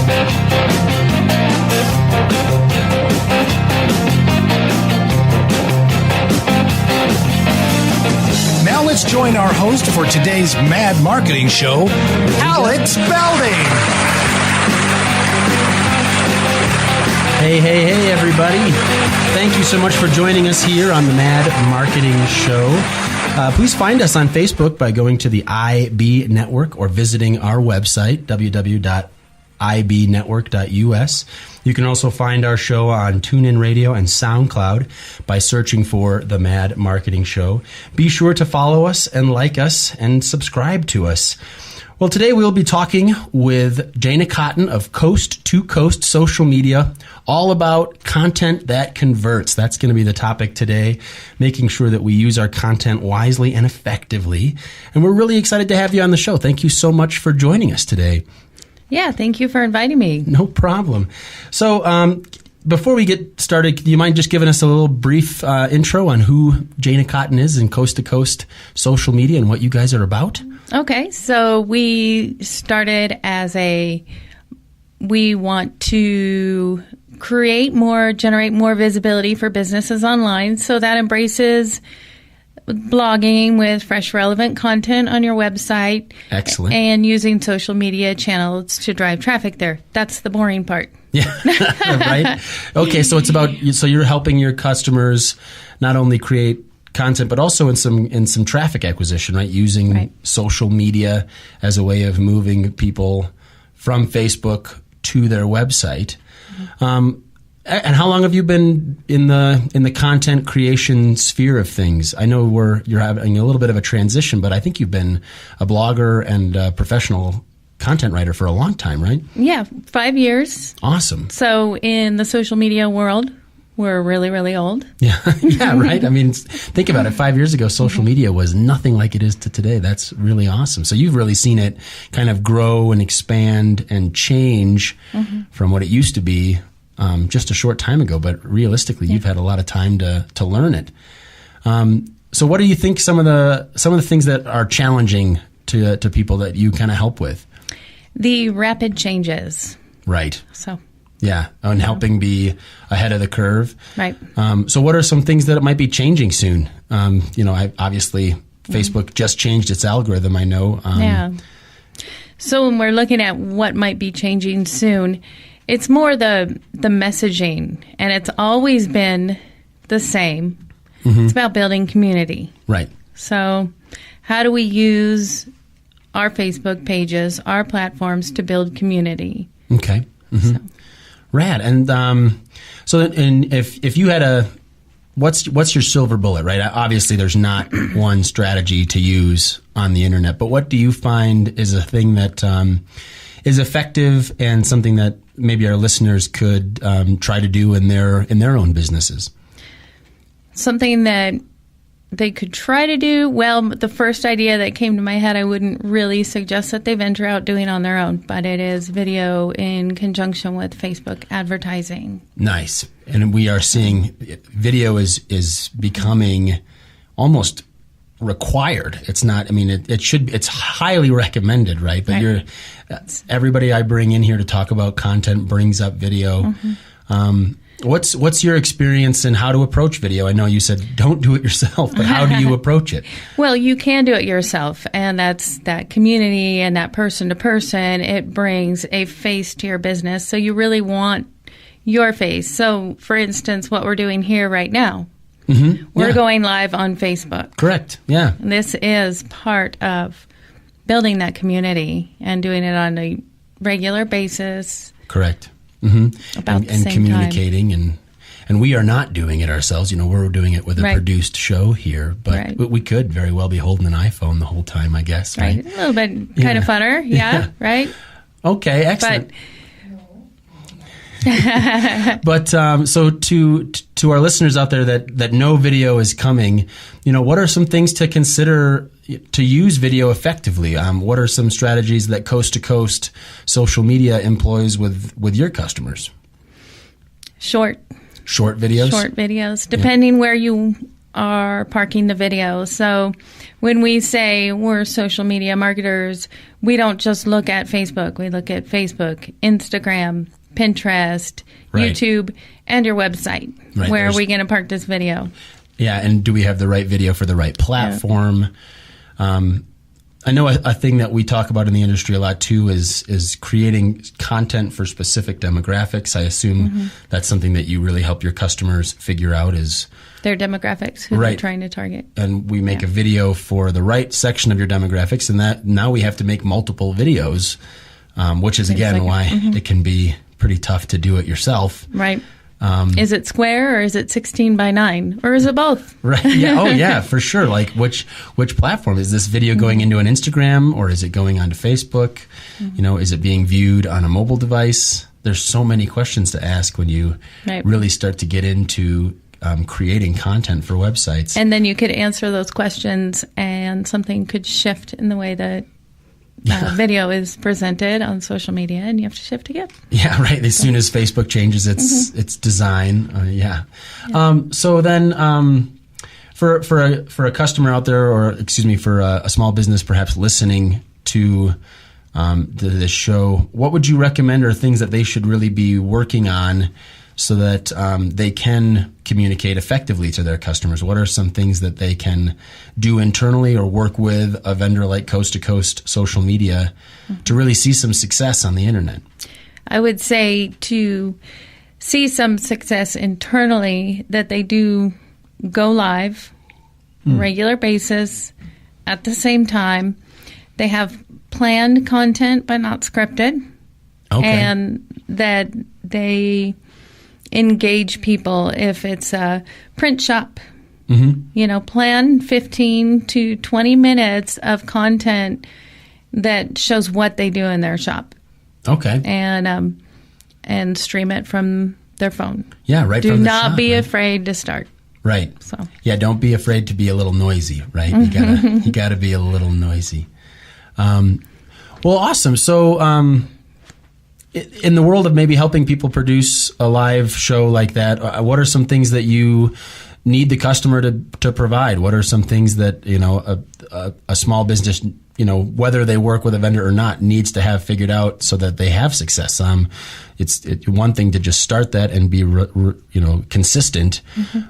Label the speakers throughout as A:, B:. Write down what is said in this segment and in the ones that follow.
A: Now let's join our host for today's Mad Marketing Show, Alex Belding.
B: Hey, everybody. Thank you so much for joining us here on the Mad Marketing Show. Please find us on Facebook by going to the IB Network or visiting our website, www.ibnetwork.us. You can also find our show on TuneIn Radio and SoundCloud by searching for The Mad Marketing Show. Be sure to follow us and like us and subscribe to us. Well, today we'll be talking with Jana Cotton of Coast to Coast Social Media, all about content that converts. That's going to be the topic today, making sure that we use our content wisely and effectively. And we're really excited to have you on the show. Thank you so much for joining us today.
C: Yeah, thank you for inviting me.
B: No problem. So before we get started, do you mind just giving us a little brief intro on who Jana Cotton is in Coast to Coast Social Media and what you guys are about?
C: Okay, so we started as we want to generate more visibility for businesses online. So that embraces blogging with fresh, relevant content on your website.
B: Excellent.
C: And using social media channels to drive traffic there. That's the boring part.
B: Yeah, right. Okay, so you're helping your customers not only create content, but also in some traffic acquisition, right? Using social media as a way of moving people from Facebook to their website. And how long have you been in the content creation sphere of things? I know you're having a little bit of a transition, but I think you've been a blogger and a professional content writer for a long time, right?
C: Yeah, 5 years.
B: Awesome.
C: So in the social media world, we're really, really old.
B: Yeah, yeah, right. I mean, think about it. 5 years ago, social media was nothing like it is to today. That's really awesome. So you've really seen it kind of grow and expand and change from what it used to be just a short time ago. But realistically, you've had a lot of time to learn it. So what do you think some of the things that are challenging to people that you kind of help with?
C: The rapid changes.
B: Right.
C: So.
B: Yeah, and helping be ahead of the curve.
C: Right.
B: So what are some things that might be changing soon? Obviously, Facebook just changed its algorithm, I know.
C: Yeah. So when we're looking at what might be changing soon, it's more the messaging, and it's always been the same. It's about building community.
B: Right. So
C: how do we use our Facebook pages, our platforms to build community?
B: Okay. So. Rad. And if you had what's your silver bullet, right? Obviously, there's not one strategy to use on the internet, but what do you find is a thing that is effective and something that maybe our listeners could try to do in their own businesses?
C: Something that they could try to do. Well, the first idea that came to my head, I wouldn't really suggest that they venture out doing on their own, but it is video in conjunction with Facebook advertising.
B: Nice. And we are seeing video is becoming almost required. It's not, I mean, it's highly recommended, right? But everybody I bring in here to talk about content brings up video. What's your experience in how to approach video? I know you said don't do it yourself, but how do you approach it?
C: Well, you can do it yourself, and that's that community and that person to person. It brings a face to your business, so you really want your face. So, for instance, what we're doing here right now, we're going live on Facebook.
B: Correct, yeah.
C: This is part of building that community and doing it on a regular basis.
B: Correct.
C: About the
B: and
C: same
B: communicating
C: time.
B: and we are not doing it ourselves. We're doing it with a produced show here, but we could very well be holding an iPhone the whole time, I guess. Right.
C: A little bit kind of funner. Yeah. Right.
B: Okay. Excellent. But so to our listeners out there that know video is coming, what are some things to consider to use video effectively? What are some strategies that Coast to Coast Social Media employs with your customers?
C: Short
B: videos?
C: Short videos, depending where you are parking the video. So when we say we're social media marketers, we don't just look at Facebook. We look at Facebook, Instagram, Pinterest,
B: Right.
C: YouTube, and your website.
B: Right,
C: Where are
B: there's-
C: we going to park this video?
B: Yeah, and do we have the right video for the right platform? I know a thing that we talk about in the industry a lot too is creating content for specific demographics. I assume that's something that you really help your customers figure out is,
C: Their demographics, who
B: Right.
C: they're trying to target.
B: and we make a video for the right section of your demographics, and that now we have to make multiple videos, which is again why it can be pretty tough to do it yourself.
C: Right. Is it square or is it 16 by 9? Or is it both?
B: Right. Yeah. Oh, yeah, for sure. Like which platform is this video going into an Instagram, or is it going onto Facebook? You know, is it being viewed on a mobile device? There's so many questions to ask when you
C: Right.
B: really start to get into creating content for websites.
C: And then you could answer those questions and something could shift in the way that video is presented on social media, and you have to shift again.
B: Yeah, right. As soon as Facebook changes its design, So then, for a customer out there, or excuse me, for a small business perhaps listening to this show, what would you recommend are things that they should really be working on so that they can communicate effectively to their customers? What are some things that they can do internally or work with a vendor like Coast to Coast Social Media to really see some success on the internet?
C: I would say to see some success internally, that they do go live regular basis at the same time. They have planned content but not scripted.
B: Okay.
C: And that they engage people. If it's a print shop, plan 15 to 20 minutes of content that shows what they do in their shop,
B: Okay.
C: and stream it from their phone.
B: Yeah, right.
C: Do
B: from the
C: not
B: shop,
C: be
B: right?
C: afraid to start.
B: Right.
C: So
B: Yeah, don't be afraid to be a little noisy, right? You gotta be a little noisy. Well, awesome. So, in the world of maybe helping people produce a live show like that, what are some things that you need the customer to provide? What are some things that a small business, whether they work with a vendor or not, needs to have figured out so that they have success? It's one thing to just start that and be consistent,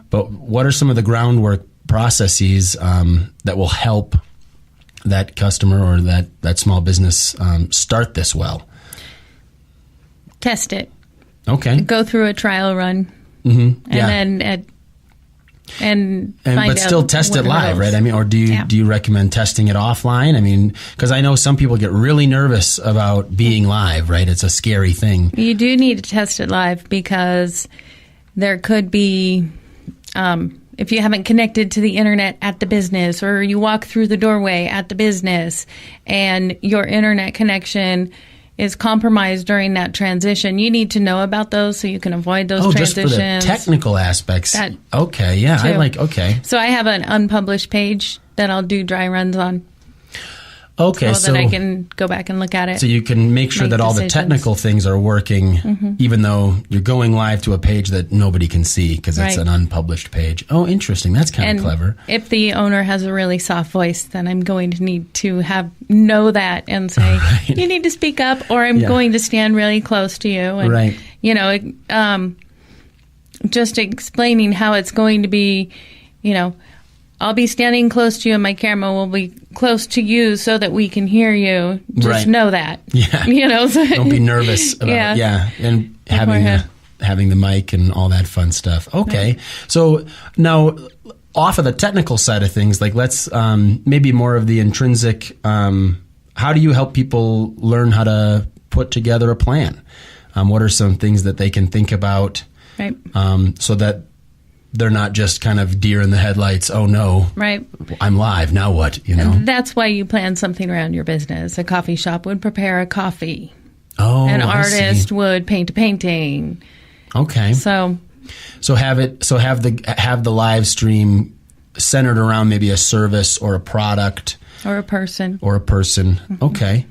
B: but what are some of the groundwork processes that will help that customer or that small business start this well?
C: test it.
B: Okay.
C: Go through a trial run.
B: Mm-hmm. Yeah.
C: And then and find
B: but still
C: out
B: test
C: what
B: it live,
C: hurdles.
B: right? I mean, or do you recommend testing it offline? I mean, because I know some people get really nervous about being live, right? It's a scary thing.
C: You do need to test it live because there could be, if you haven't connected to the internet at the business, or you walk through the doorway at the business and your internet connection is compromised during that transition, you need to know about those so you can avoid those transitions.
B: Just for the technical aspects.
C: That
B: okay, yeah,
C: too.
B: Okay.
C: So I have an unpublished page that I'll do dry runs on.
B: Okay,
C: so that I can go back and look at it.
B: So you can make sure that all the technical things are working, even though you're going live to a page that nobody can see because it's an unpublished page. Oh, interesting. That's kind of clever.
C: If the owner has a really soft voice, then I'm going to need to know that and say, you need to speak up, or I'm going to stand really close to you. And, you know, just explaining how it's going to be, you know, I'll be standing close to you and my camera will be close to you so that we can hear you. Just know that.
B: Yeah.
C: You know, so
B: don't be nervous about it. Yeah. And having the mic and all that fun stuff. Okay. Right. So now off of the technical side of things, like let's maybe more of the intrinsic, how do you help people learn how to put together a plan? What are some things that they can think about so that they're not just kind of deer in the headlights. Oh no, I'm live. Now what? You know,
C: and that's why you plan something around your business. A coffee shop would prepare a coffee.
B: Oh,
C: an artist would paint a painting.
B: Okay.
C: So
B: have the live stream centered around maybe a service or a product
C: or a person.
B: Mm-hmm. Okay.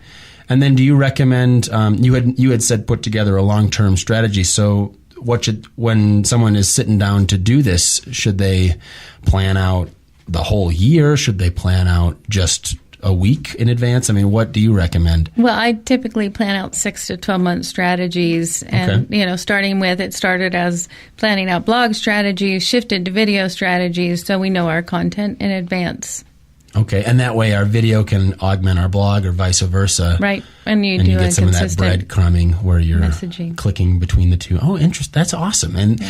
B: And then do you recommend? You had said put together a long-term strategy. So when someone is sitting down to do this, should they plan out the whole year? Should they plan out just a week in advance? I mean, what do you recommend?
C: Well, I typically plan out 6 to 12 month strategies, and starting with it started as planning out blog strategies, shifted to video strategies, so we know our content in advance.
B: Okay, and that way our video can augment our blog or vice versa.
C: Right, and you
B: get some of that breadcrumbing where you're
C: messaging.
B: Clicking between the two. Oh, interesting. That's awesome. And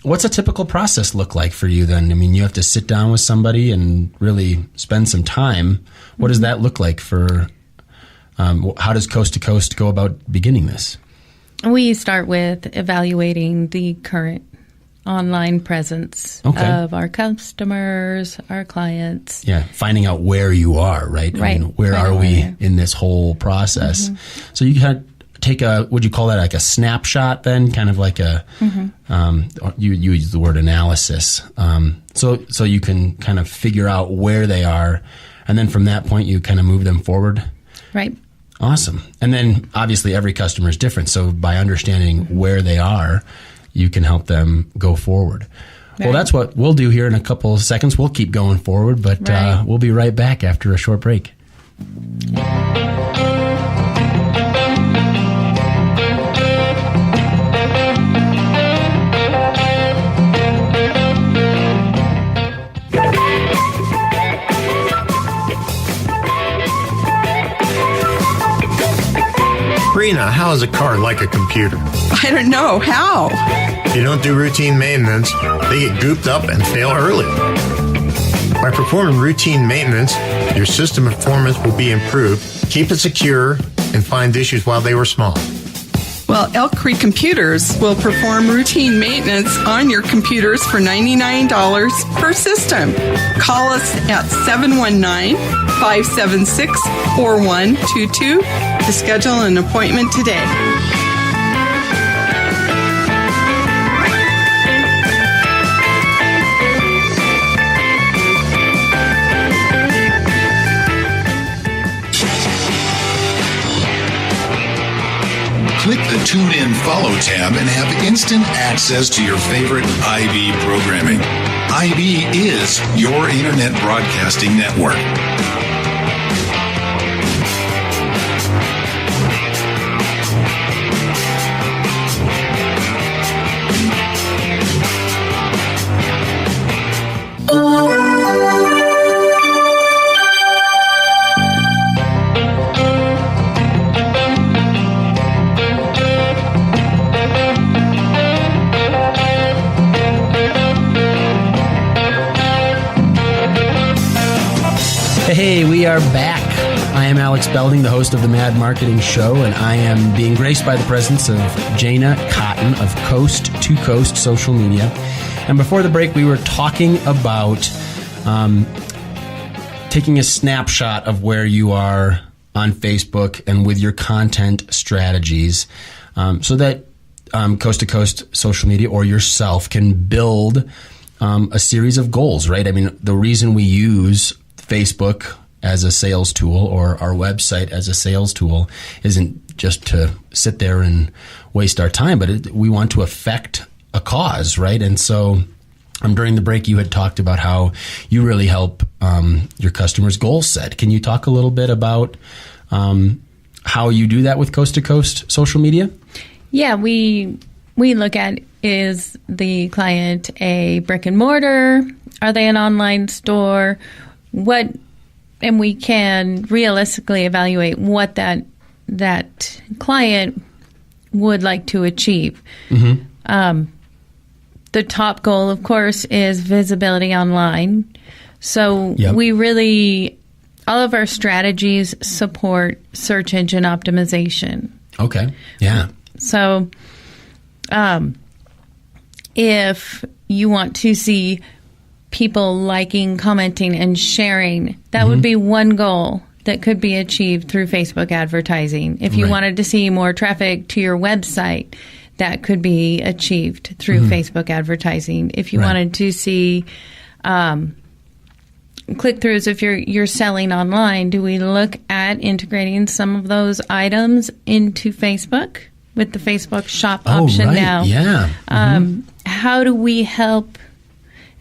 B: what's a typical process look like for you then? I mean, you have to sit down with somebody and really spend some time. What does that look like for, how does Coast to Coast go about beginning this?
C: We start with evaluating the current online presence of our customers, our clients.
B: Yeah, finding out where you are, right?
C: Right.
B: I mean, where are we in this whole process? So you had take would you call that like a snapshot then? Kind of like a, you use the word analysis. So you can kind of figure out where they are, and then from that point you kind of move them forward.
C: Right.
B: Awesome. And then obviously every customer is different. So by understanding where they are, you can help them go forward. Right. Well, that's what we'll do here in a couple of seconds. We'll keep going forward, but we'll be right back after a short break.
D: Rena, how is a car like a computer?
E: I don't know. How?
D: If you don't do routine maintenance, they get gooped up and fail early. By performing routine maintenance, your system performance will be improved, keep it secure, and find issues while they were small.
E: Well, Elk Creek Computers will perform routine maintenance on your computers for $99 per system. Call us at 719-576-4122 to schedule an appointment today.
A: Click the Tune In Follow tab and have instant access to your favorite IB programming. IB is your internet broadcasting network.
B: Hey, we are back. I am Alex Belding, the host of the Mad Marketing Show, and I am being graced by the presence of Jana Cotton of Coast to Coast Social Media. And before the break, we were talking about taking a snapshot of where you are on Facebook and with your content strategies so that Coast to Coast Social Media or yourself can build a series of goals, right? I mean, the reason we use Facebook as a sales tool or our website as a sales tool isn't just to sit there and waste our time, but we want to affect a cause, right? And so during the break, you had talked about how you really help your customers goal set. Can you talk a little bit about how you do that with Coast to Coast Social Media?
C: Yeah, we look at, is the client a brick and mortar? Are they an online store? And we can realistically evaluate what that client would like to achieve. The top goal, of course, is visibility online. So we really, all of our strategies support search engine optimization.
B: Okay. Yeah.
C: So if you want to see people liking, commenting, and sharing, that would be one goal that could be achieved through Facebook advertising. If you wanted to see more traffic to your website, that could be achieved through Facebook advertising. If you wanted to see click-throughs, if you're selling online, do we look at integrating some of those items into Facebook with the Facebook shop option
B: right.
C: now.
B: Yeah.
C: How do we help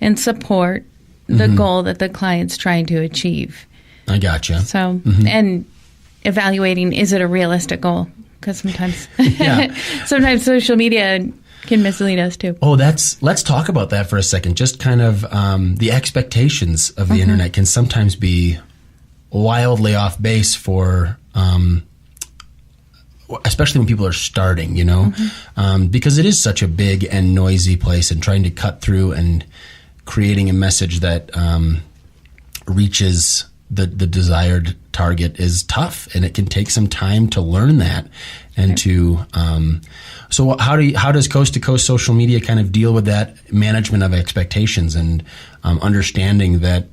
C: and support the goal that the client's trying to achieve?
B: I gotcha.
C: So, and evaluating, is it a realistic goal? Because sometimes, sometimes social media can mislead us too.
B: Oh, let's talk about that for a second. Just kind of the expectations of the internet can sometimes be wildly off base for, especially when people are starting, you know, because it is such a big and noisy place, and trying to cut through and creating a message that reaches the desired target is tough, and it can take some time to learn that and to so how does Coast to Coast social media kind of deal with that management of expectations and understanding that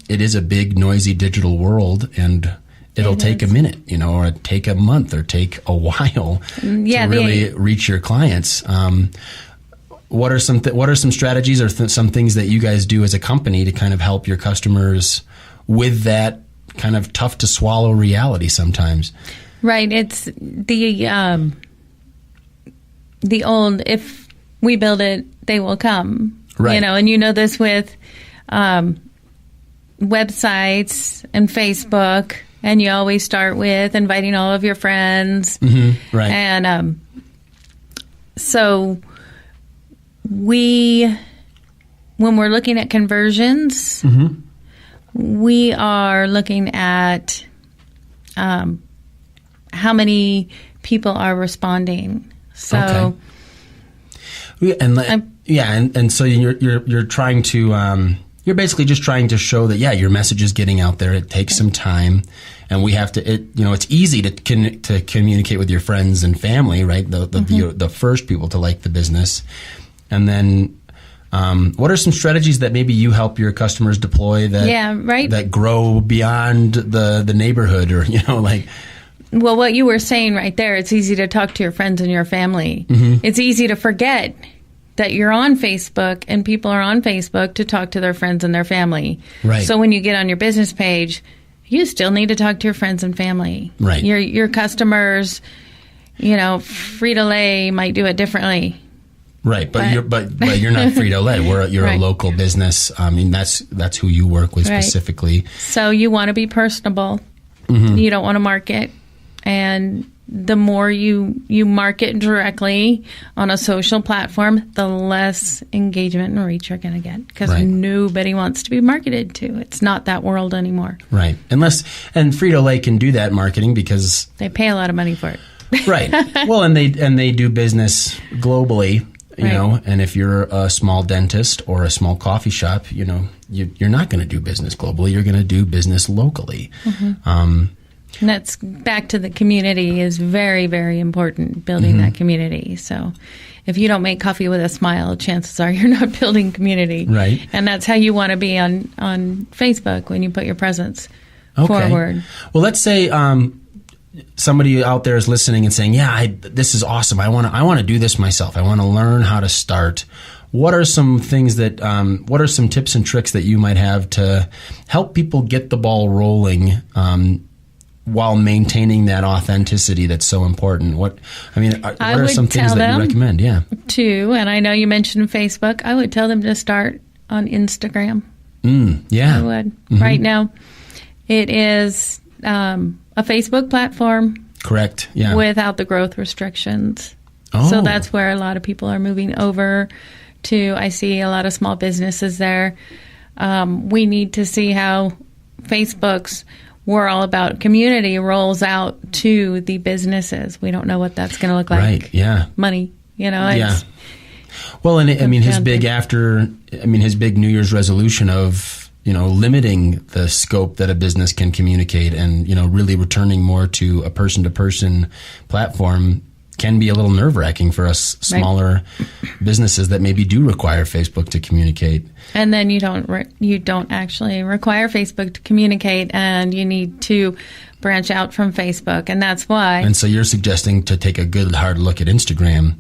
B: it is a big noisy digital world, and it'll take a minute, you know, or take a month or take a while to really reach your clients. What are some strategies or some things that you guys do as a company to kind of help your customers with that kind of tough to swallow reality sometimes?
C: Right. It's the old, if we build it, they will come.
B: Right.
C: You know, and you know this with websites and Facebook, and you always start with inviting all of your friends.
B: Right.
C: And so when we're looking at conversions, we are looking at how many people are responding. So,
B: and so you're trying to you're basically just trying to show that your message is getting out there. It takes some time, and we have to. It's easy to communicate with your friends and family, right? The first people to like the business, and then. What are some strategies that maybe you help your customers deploy that grow beyond the neighborhood, or
C: Well, what you were saying right there, it's easy to talk to your friends and your family. It's easy to forget that you're on Facebook and people are on Facebook to talk to their friends and their family.
B: Right.
C: So when you get on your business page, you still need to talk to your friends and family.
B: Right.
C: Your customers, Frito-Lay might do it differently.
B: Right, but you're not Frito-Lay. You're a local business. I mean, that's who you work with specifically.
C: So you want to be personable. You don't want to market, and the more you market directly on a social platform, the less engagement and reach you're going to get, because nobody wants to be marketed to. It's not that world anymore.
B: Right, and Frito-Lay can do that marketing because
C: they pay a lot of money for it.
B: Right. Well, and they do business globally. You know, and if you're a small dentist or a small coffee shop, you're not going to do business globally. You're going to do business locally.
C: And that's back to the community is very, very important, building that community. So if you don't make coffee with a smile, chances are you're not building community.
B: Right.
C: And that's how you want to be on Facebook when you put your presence forward.
B: Well, let's say somebody out there is listening and saying, this is awesome. I want to do this myself. I want to learn how to start. What are some things what are some tips and tricks that you might have to help people get the ball rolling while maintaining that authenticity that's so important? What are some things that you recommend? Yeah.
C: Too, and I know you mentioned Facebook. I would tell them to start on Instagram.
B: Yeah.
C: I would. Right now, it is a Facebook platform.
B: Correct. Yeah.
C: Without the growth restrictions.
B: Oh.
C: So that's where a lot of people are moving over to. I see a lot of small businesses there. We need to see how Facebook's We're All About Community rolls out to the businesses. We don't know what that's going to look like.
B: Right. Yeah.
C: Money.
B: Well, and his big New Year's resolution of limiting the scope that a business can communicate and, really returning more to a person-to-person platform can be a little nerve-wracking for us smaller businesses that maybe do require Facebook to communicate.
C: And then you don't actually require Facebook to communicate, and you need to branch out from Facebook, and that's why. And
B: so you're suggesting to take a good hard look at Instagram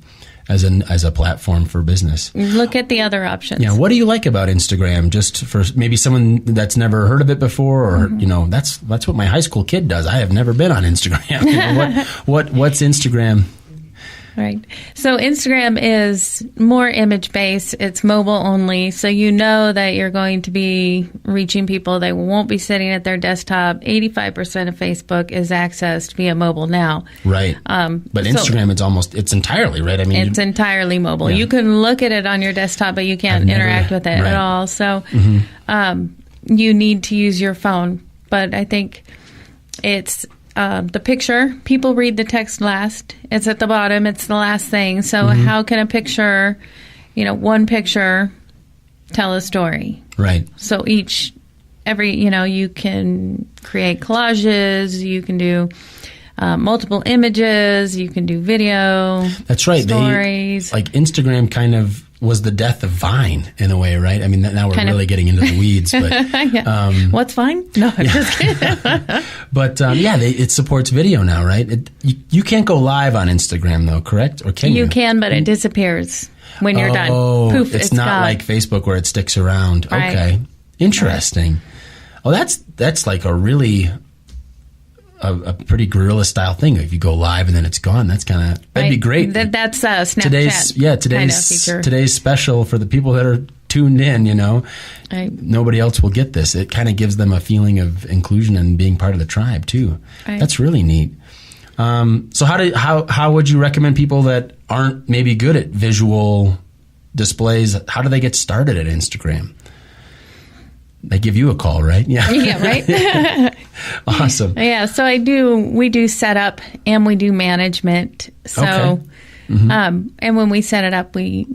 B: as a platform for business.
C: Look at the other options.
B: Yeah, what do you like about Instagram? Just for maybe someone that's never heard of it before, or that's what my high school kid does. I have never been on Instagram. What's Instagram?
C: Right. So Instagram is more image-based. It's mobile only. So you know that you're going to be reaching people. They won't be sitting at their desktop. 85% of Facebook is accessed via mobile now.
B: Right. But Instagram, it's entirely, right? I mean,
C: it's entirely mobile. Yeah. You can look at it on your desktop, but you can't interact with it at all. So you need to use your phone. But I think it's... the picture, people read the text last. It's at the bottom. It's the last thing. So how can a picture, one picture, tell a story? Right. So you can create collages. You can do multiple images. You can do video. That's right. Stories.
B: Like Instagram kind of was the death of Vine in a way, right? I mean, now we're really getting into the weeds. But
C: what's Vine? No, I'm just kidding.
B: But it supports video now, right? You can't go live on Instagram though, correct? Or can you?
C: You can, but it disappears when you're done. Poof,
B: it's not gone. Like Facebook where it sticks around. Right. Okay, interesting. Right. Oh, that's like a really a pretty guerrilla style thing. If you go live and then it's gone, that'd be great.
C: That's Snapchat.
B: Today's special for the people that are tuned in. Nobody else will get this. It kind of gives them a feeling of inclusion and being part of the tribe too. Right. That's really neat. So how would you recommend people that aren't maybe good at visual displays? How do they get started at Instagram? They give you a call, right? Yeah.
C: Yeah, right?
B: Awesome.
C: Yeah, so we do setup and we do management. So, okay. And when we set it up, we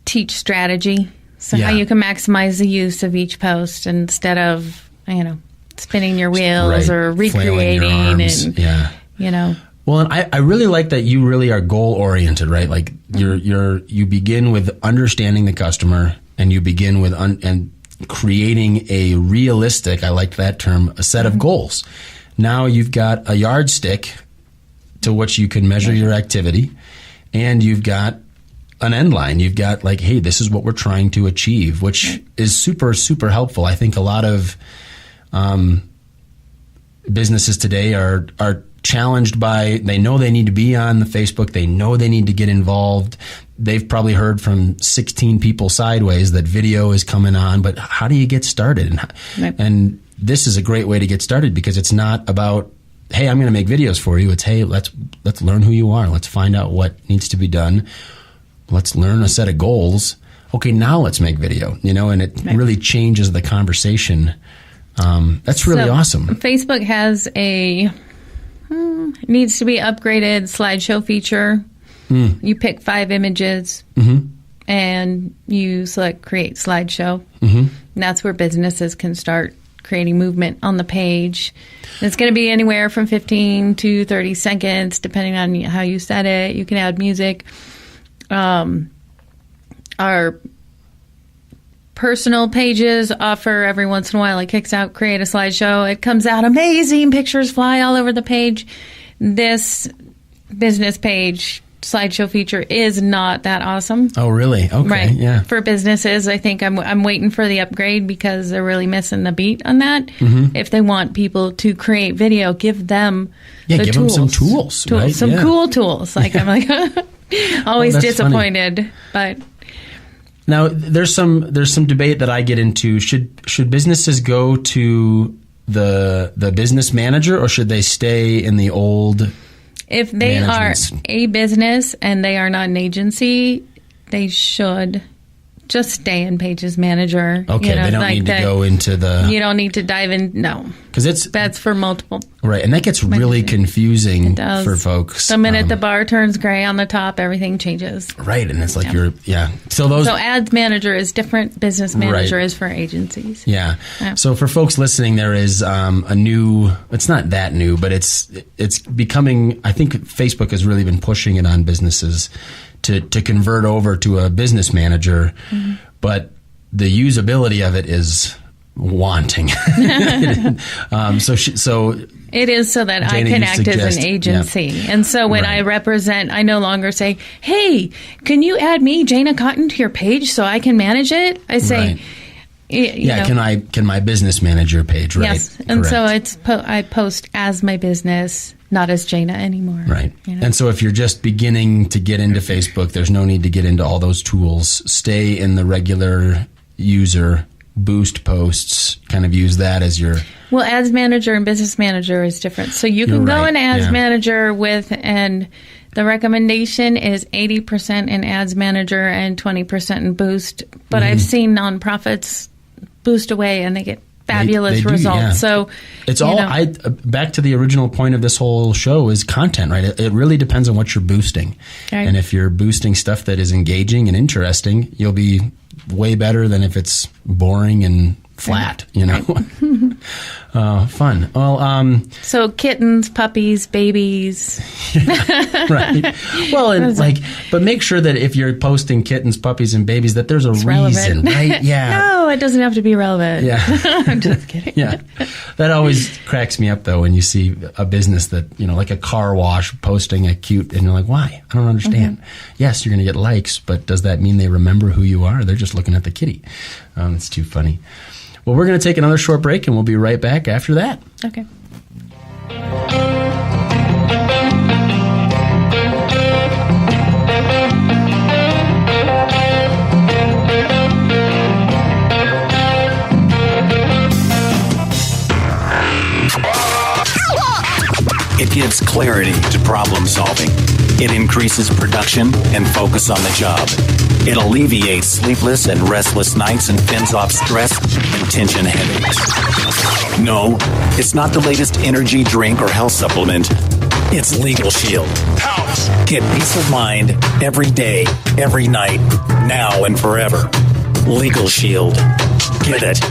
C: teach strategy. So how you can maximize the use of each post instead of, spinning your wheels or recreating and,
B: Well, and I really like that you really are goal oriented, right? Like you begin with understanding the customer and you begin with and creating a realistic, I like that term, a set of goals. Now you've got a yardstick to which you can measure your activity, and you've got an end line. You've got like, hey, this is what we're trying to achieve, which is super, super helpful. I think a lot of businesses today are challenged by, they know they need to be on the Facebook. They know they need to get involved. They've probably heard from 16 people sideways that video is coming on, but how do you get started? And this is a great way to get started because it's not about, hey, I'm going to make videos for you. It's, hey, let's learn who you are. Let's find out what needs to be done. Let's learn a set of goals. Okay, now let's make video, and it really changes the conversation. That's really awesome.
C: Facebook has needs to be upgraded slideshow feature. You pick 5 images and you select create slideshow. And that's where businesses can start creating movement on the page. And it's going to be anywhere from 15 to 30 seconds, depending on how you set it. You can add music. Our personal pages offer every once in a while, it kicks out, create a slideshow. It comes out amazing. Pictures fly all over the page. This business page slideshow feature is not that awesome.
B: Oh, really? Okay.
C: Right.
B: Yeah.
C: For businesses, I think I'm waiting for the upgrade because they're really missing the beat on that. If they want people to create video, give them the
B: give
C: tools.
B: Them some tools. Right?
C: Some cool tools. Like I'm like always disappointed, funny. But
B: now there's some debate that I get into. Should businesses go to the business manager or should they stay in the old?
C: If they are a business and they are not an agency, they should just stay in Pages Manager.
B: Okay, they don't need to go into the...
C: You don't need to dive in, no.
B: Because
C: that's for multiple...
B: Right, and that gets really confusing for folks.
C: The minute the bar turns gray on the top, everything changes.
B: Right, and it's like
C: So Ads Manager is different. Business Manager is for agencies.
B: Yeah. So for folks listening, there is a new... It's not that new, but it's becoming... I think Facebook has really been pushing it on businesses to convert over to a business manager, but the usability of it is wanting. So
C: it is so that Jana, I can act as an agency. And so when I represent, I no longer say, hey, can you add me, Jana Cotton, to your page so I can manage it? I say,
B: Can my business manager page, right?
C: Yes, and
B: correct.
C: so I post as my business, not as Jana anymore.
B: Right.
C: You know?
B: And so if you're just beginning to get into Facebook, there's no need to get into all those tools. Stay in the regular user, boost posts, kind of use that as your...
C: Well, Ads Manager and Business Manager is different. So you can go in Ads Manager and the recommendation is 80% in Ads Manager and 20% in Boost. But I've seen nonprofits boost away and they get fabulous results. Yeah. So
B: it's all back to the original point of this whole show is content, right? It really depends on what you're boosting. Right. And if you're boosting stuff that is engaging and interesting, you'll be way better than if it's boring and flat, fun. Well,
C: so kittens, puppies, babies.
B: Right. Well, and but make sure that if you're posting kittens, puppies, and babies, that there's a reason,
C: relevant.
B: right? Yeah.
C: No, it doesn't have to be relevant.
B: Yeah.
C: I'm just kidding.
B: Yeah. That always cracks me up, though, when you see a business that, like a car wash posting a cute, and you're like, why? I don't understand. Yes, you're going to get likes, but does that mean they remember who you are? They're just looking at the kitty. It's too funny. Well, we're going to take another short break, and we'll be right back after that.
C: Okay.
F: It gives clarity to problem solving. It increases production and focus on the job. It alleviates sleepless and restless nights and fends off stress and tension headaches. No, it's not the latest energy drink or health supplement. It's Legal Shield. Get peace of mind every day, every night, now and forever. Legal Shield. Get it.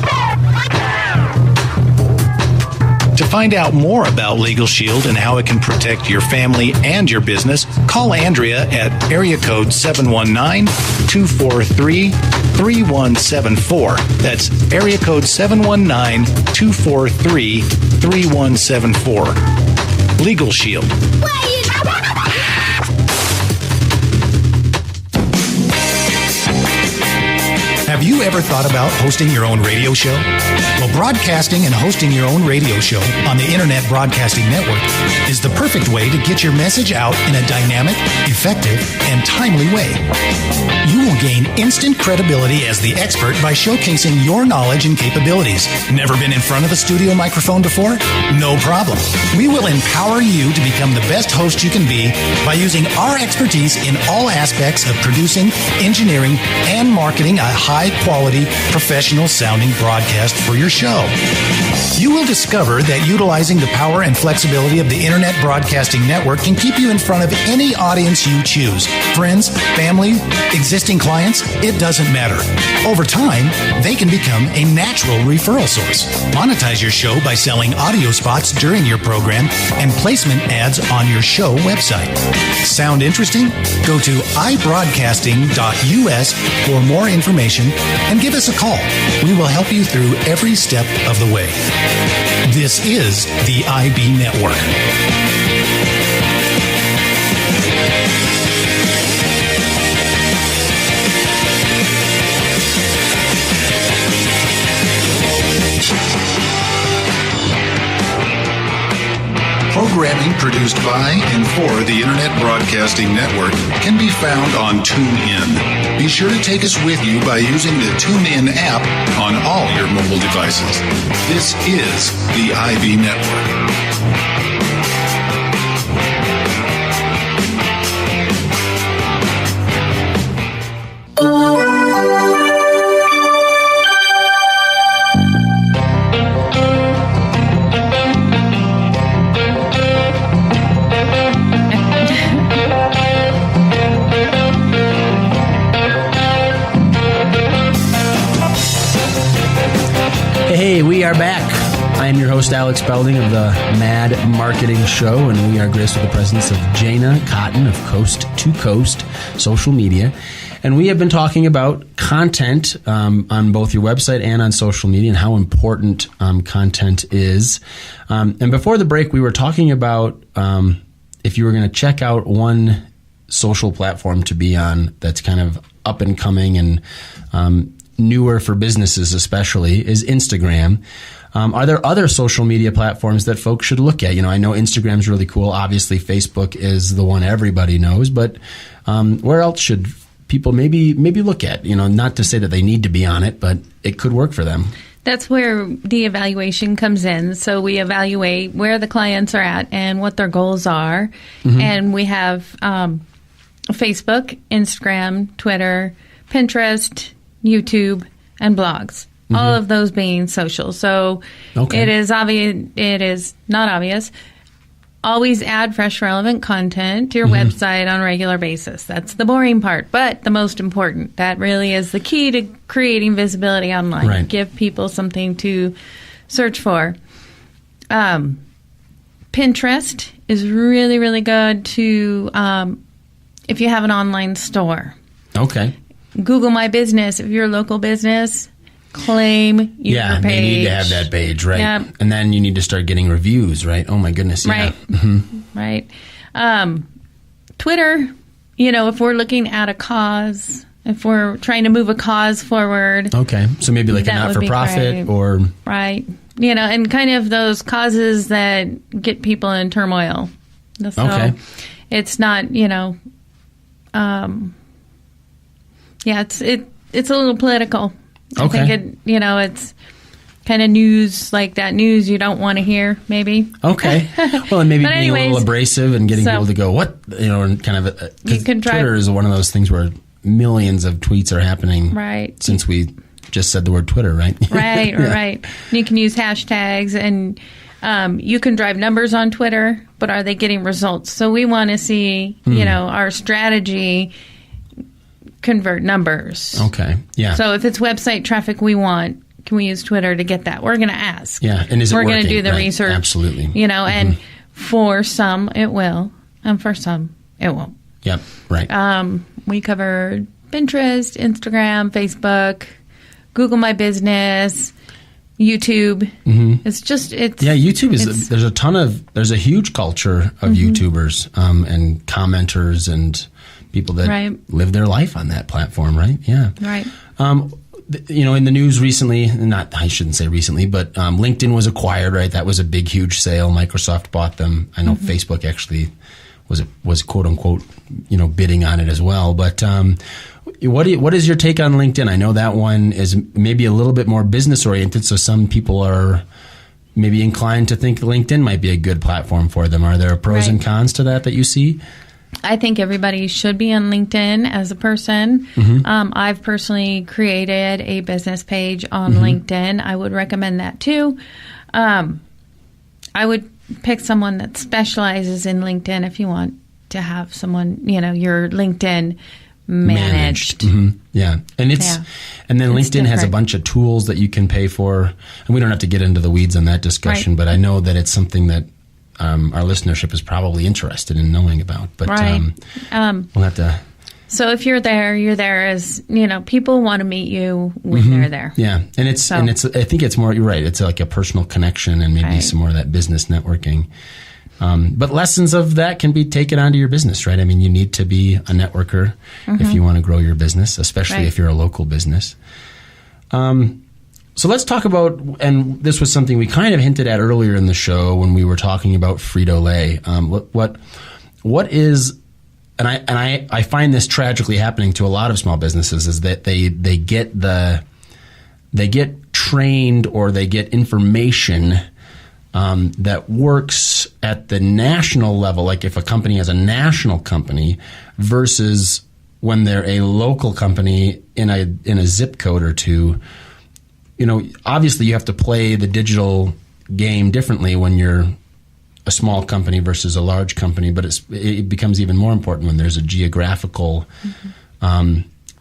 A: To find out more about Legal Shield and how it can protect your family and your business, call Andrea at area code 719-243-3174. That's area code 719-243-3174. Legal Shield. Have you ever thought about hosting your own radio show? Well, broadcasting and hosting your own radio show on the Internet Broadcasting Network is the perfect way to get your message out in a dynamic, effective, and timely way. You will gain instant credibility as the expert by showcasing your knowledge and capabilities. Never been in front of a studio microphone before? No problem. We will empower you to become the best host you can be by using our expertise in all aspects of producing, engineering, and marketing a high-quality, professional-sounding broadcast for your show. You will discover that utilizing the power and flexibility of the Internet Broadcasting Network can keep you in front of any audience you choose. Friends, family, existing clients, it doesn't matter. Over time, they can become a natural referral source. Monetize your show by selling audio spots during your program and placement ads on your show website. Sound interesting? Go to ibroadcasting.us for more information and give us a call. We will help you through every step of the way. This is the IB Network. Programming produced by and for the Internet Broadcasting Network can be found on TuneIn. Be sure to take us with you by using the TuneIn app on all your mobile devices. This is the IB Network.
B: Hey, we are back. I am your host, Alex Belding of the Mad Marketing Show, and we are graced with the presence of Jana Cotton of Coast to Coast Social Media. And we have been talking about content on both your website and on social media and how important content is. And before the break, we were talking about if you were going to check out one social platform to be on that's kind of up and coming and newer for businesses especially, is Instagram. Are there other social media platforms that folks should look at? I know Instagram's really cool. Obviously, Facebook is the one everybody knows, but where else should people maybe look at? Not to say that they need to be on it, but it could work for them.
C: That's where the evaluation comes in. So we evaluate where the clients are at and what their goals are. Mm-hmm. And we have Facebook, Instagram, Twitter, Pinterest, YouTube, and blogs. Mm-hmm. All of those being social. So It is obvious. It is not obvious. Always add fresh, relevant content to your website on a regular basis. That's the boring part, but the most important. That really is the key to creating visibility online.
B: Right.
C: Give people something to search for. Pinterest is really, really good to if you have an online store.
B: Okay.
C: Google My Business. If you're a local business, claim your page.
B: They need to have that page, right?
C: Yep.
B: And then you need to start getting reviews, right? Oh my goodness, yeah.
C: Right.
B: Mm-hmm.
C: Right. Twitter, if we're looking at a cause, if we're trying to move a cause forward.
B: Okay. So maybe like a not-for-profit or...
C: Right. And kind of those causes that get people in turmoil. So
B: okay.
C: It's not, it's a little political.
B: Okay.
C: I think it's kind of news like that news you don't want to hear, maybe.
B: Okay. Well, and maybe being
C: anyways,
B: a little abrasive and getting people to go, what? And kind of,
C: you can
B: Twitter is one of those things where millions of tweets are happening.
C: Right.
B: Since we just said the word Twitter, right?
C: Right, yeah. Right. You can use hashtags and you can drive numbers on Twitter, but are they getting results? So we want to see, our strategy convert numbers.
B: Okay. Yeah.
C: So if it's website traffic we want, can we use Twitter to get that? We're going to ask.
B: Yeah. And is it
C: We're
B: working?
C: Going to do the
B: right.
C: research.
B: Absolutely.
C: And for some it will, and for some it won't.
B: Yep. Right.
C: We covered Pinterest, Instagram, Facebook, Google My Business, YouTube. Mm-hmm.
B: YouTube is there's a huge culture of YouTubers and commenters and people that live their life on that platform, right? Yeah.
C: Right.
B: In the news recently, I shouldn't say recently, but LinkedIn was acquired, right? That was a big, huge sale. Microsoft bought them. I know Facebook actually was quote unquote, bidding on it as well. But what is your take on LinkedIn? I know that one is maybe a little bit more business oriented, so some people are maybe inclined to think LinkedIn might be a good platform for them. Are there pros and cons to that you see?
C: I think everybody should be on LinkedIn as a person. I've personally created a business page on LinkedIn. I would recommend that too. I would pick someone that specializes in LinkedIn if you want to have someone, your LinkedIn managed.
B: Yeah. And and then LinkedIn has a bunch of tools that you can pay for. And we don't have to get into the weeds on that discussion, but I know that it's something that our listenership is probably interested in knowing about, but we'll have to.
C: So if you're there as people want to meet you when they're there.
B: Yeah, and it's I think it's more. You're right. It's like a personal connection and maybe some more of that business networking. But lessons of that can be taken onto your business, right? I mean, you need to be a networker if you want to grow your business, especially if you're a local business. So let's talk about, and this was something we kind of hinted at earlier in the show when we were talking about Frito-Lay. What is, and I find this tragically happening to a lot of small businesses, is that they get trained or they get information that works at the national level, like if a company has a national company versus when they're a local company in a zip code or two. Obviously you have to play the digital game differently when you're a small company versus a large company, but it becomes even more important when there's a geographical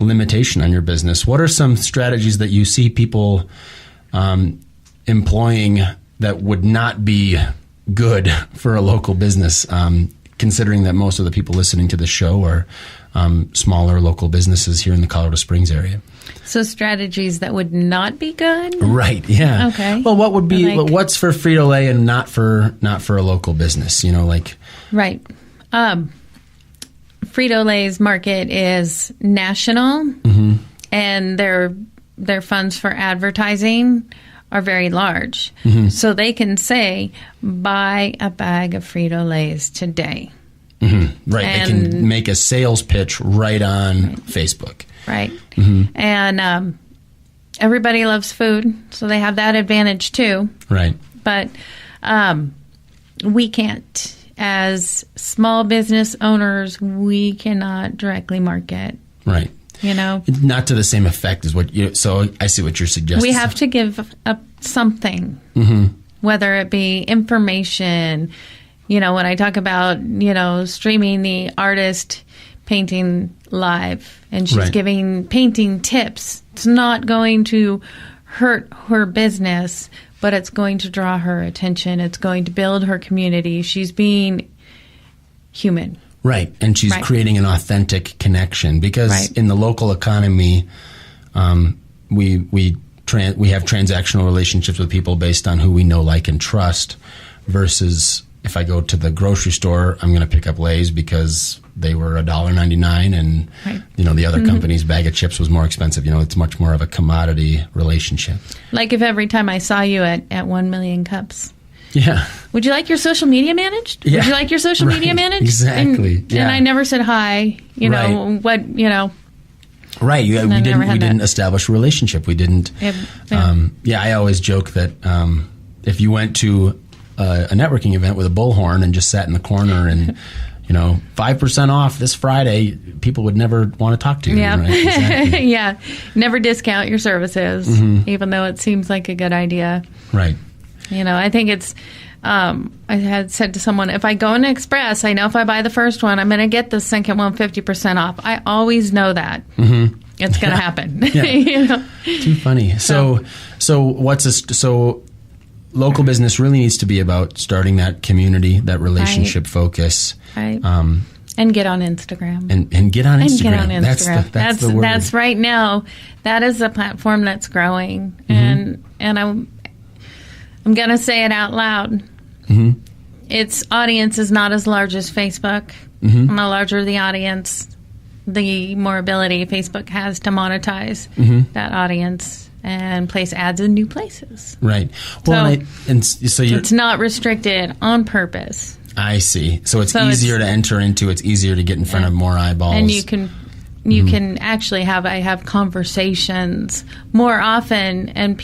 B: limitation on your business. What are some strategies that you see people employing that would not be good for a local business, considering that most of the people listening to the show are smaller local businesses here in the Colorado Springs area?
C: So strategies that would not be good?
B: Right, yeah.
C: Okay.
B: Well, what would be, what's for Frito-Lay and not for a local business, Right.
C: Frito-Lay's market is national, and they're their funds for advertising are very large. So they can say, buy a bag of Frito-Lays today.
B: Right.
C: And
B: they can make a sales pitch right on Facebook.
C: Right. And everybody loves food, so they have that advantage too.
B: Right.
C: But we can't. As small business owners, we cannot directly market.
B: Right.
C: You know?
B: Not to the same effect as what you... So I see what you're suggesting.
C: We have to give up something, whether it be information. You know, when I talk about, you know, streaming the artist painting live and she's giving painting tips, it's not going to hurt her business, but it's going to draw her attention. It's going to build her community. She's being human.
B: Right. And she's creating an authentic connection because in the local economy, we have transactional relationships with people based on who we know, like, and trust versus if I go to the grocery store, I'm going to pick up Lay's because they were $1.99 and, you know, the other company's bag of chips was more expensive. You know, it's much more of a commodity relationship.
C: Like if every time I saw you at 1 Million Cups.
B: Yeah.
C: Would you like your social media managed?
B: Yeah.
C: Would you like your social media managed?
B: Exactly.
C: And I never said hi, you know, what, you know.
B: Right. We didn't establish a relationship. We didn't. I always joke that if you went to a networking event with a bullhorn and just sat in the corner and, you know, 5% off this Friday, people would never want to talk to you.
C: Yeah.
B: Right? Exactly.
C: Yeah. Never discount your services, even though it seems like a good idea.
B: Right.
C: You know, I think it's, I had said to someone, if I go in Express, I know if I buy the first one, I'm going to get the second one 50% off. I always know that. It's going to happen. You know?
B: Too funny. So local business really needs to be about starting that community, that relationship focus.
C: Right. And get on Instagram.
B: And get on Instagram.
C: And get on Instagram.
B: That's the word.
C: That's right now. That is a platform that's growing. And I'm going to say it out loud. Its audience is not as large as Facebook. And the larger the audience, the more ability Facebook has to monetize that audience and place ads in new places.
B: Right. Well, so
C: it's not restricted on purpose.
B: I see. So it's easier to enter into. It's easier to get in front of more eyeballs.
C: And you can actually have conversations more often, and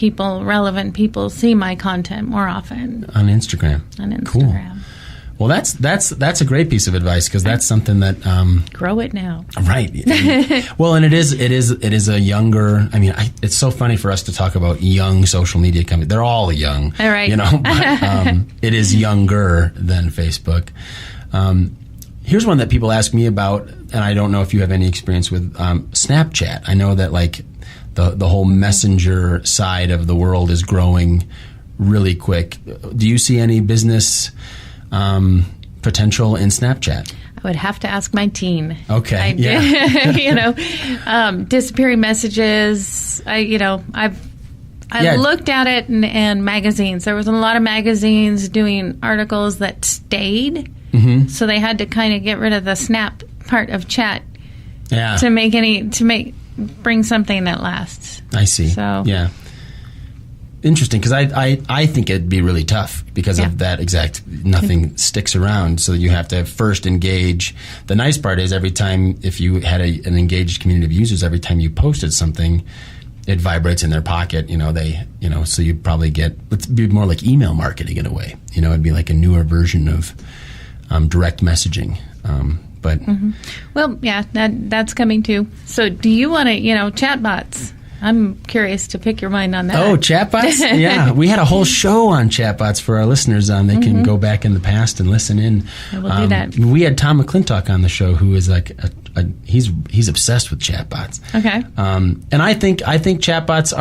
C: relevant people see my content more often
B: on Instagram. Cool. Well, that's a great piece of advice because that's something that
C: grow it now.
B: Right. Well, and it is a younger. I mean, it's so funny for us to talk about young social media companies. They're all young,
C: all right.
B: You know. But, it is younger than Facebook. Here's one that people ask me about, and I don't know if you have any experience with Snapchat. I know that like the whole messenger side of the world is growing really quick. Do you see any business potential in Snapchat?
C: I would have to ask my teen.
B: Okay.
C: You know, disappearing messages. I've looked at it in magazines. There was a lot of magazines doing articles that stayed. So they had to kind of get rid of the snap part of chat to bring something that lasts.
B: I see.
C: So
B: yeah. Interesting, because I think it'd be really tough because of that exact nothing sticks around. So you have to first engage. The nice part is every time, if you had an engaged community of users, every time you posted something, it vibrates in their pocket. So you probably it'd be more like email marketing in a way. It'd be like a newer version of direct messaging. Well,
C: yeah, that's coming too. So do you want to, chatbots? I'm curious to pick your mind on that.
B: Oh, chatbots? Yeah. We had a whole show on chatbots for our listeners. They can go back in the past and listen in.
C: We'll do that.
B: We had Tom McClintock on the show, who is like he's obsessed with chatbots.
C: Okay.
B: And I think chatbots